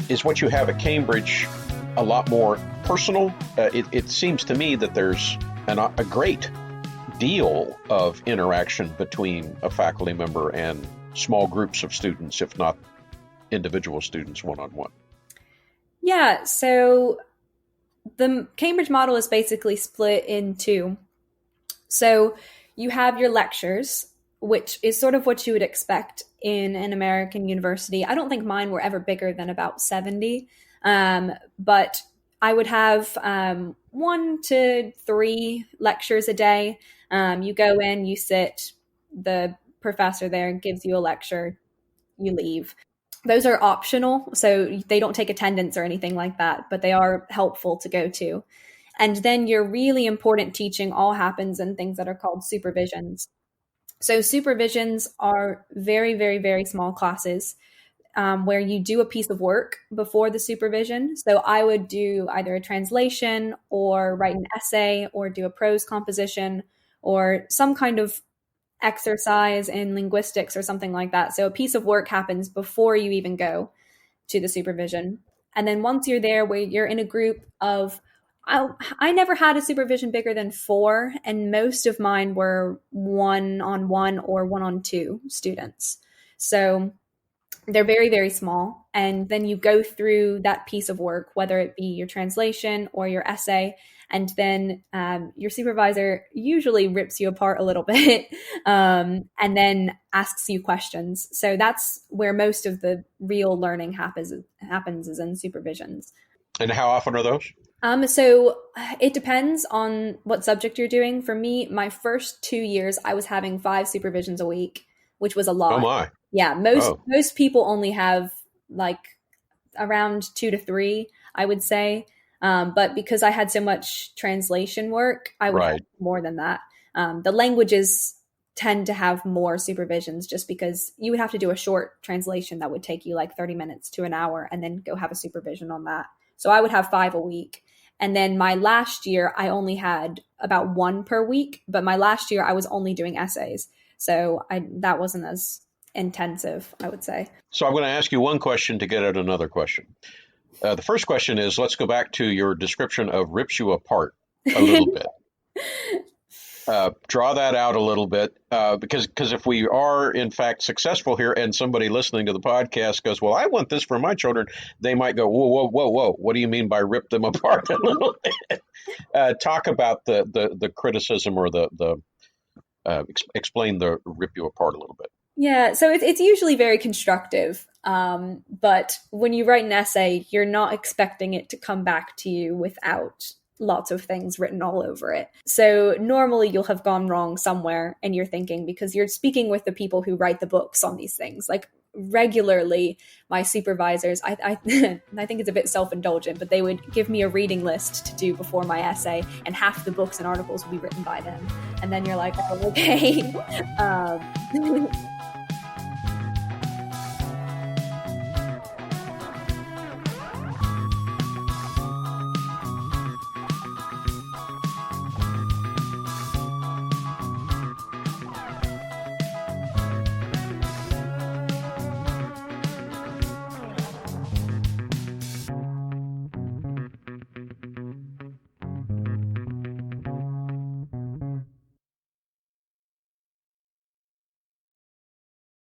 Is what you have at Cambridge a lot more personal? It seems to me that there's a great deal of interaction between a faculty member and small groups of students, if not individual students one-on-one. Yeah, so the Cambridge model is basically split in two. So you have your lectures, which is sort of what you would expect in an American university. I don't think mine were ever bigger than about 70, but I would have 1 to 3 lectures a day. You go in, you sit, the professor there gives you a lecture, you leave. Those are optional, so they don't take attendance or anything like that, but they are helpful to go to. And then your really important teaching all happens in things that are called supervisions. So supervisions are very, very, very small classes where you do a piece of work before the supervision. So I would do either a translation or write an essay or do a prose composition or some kind of exercise in linguistics or something like that. So a piece of work happens before you even go to the supervision. And then once you're there, where you're in a group of, I never had a supervision bigger than 4, and most of mine were 1-on-1 or 1-on-2 students. So they're very, very small. And then you go through that piece of work, whether it be your translation or your essay, and then your supervisor usually rips you apart a little bit and then asks you questions. So that's where most of the real learning happens is in supervisions. And how often are those? So it depends on what subject you're doing. For me, my first 2 years, I was having 5 supervisions a week, which was a lot. Oh my. Yeah, most people only have like around 2 to 3, I would say. But because I had so much translation work, I would have more than that. The languages tend to have more supervisions just because you would have to do a short translation that would take you like 30 minutes to an hour and then go have a supervision on that. So I would have 5 a week. And then my last year, I only had about 1 per week. But my last year, I was only doing essays. So that wasn't as intensive, I would say. So I'm going to ask you one question to get at another question. The first question is, let's go back to your description of rips you apart a little bit. Draw that out a little bit, because if we are, in fact, successful here and somebody listening to the podcast goes, well, I want this for my children, they might go, whoa. What do you mean by rip them apart a little bit? Talk about the criticism or explain the rip you apart a little bit. Yeah, so it's usually very constructive. But when you write an essay, you're not expecting it to come back to you without lots of things written all over it. So normally you'll have gone wrong somewhere and you're thinking, because you're speaking with the people who write the books on these things. Like regularly, my supervisors, I think it's a bit self-indulgent, but they would give me a reading list to do before my essay, and half the books and articles would be written by them. And then you're like, oh, okay.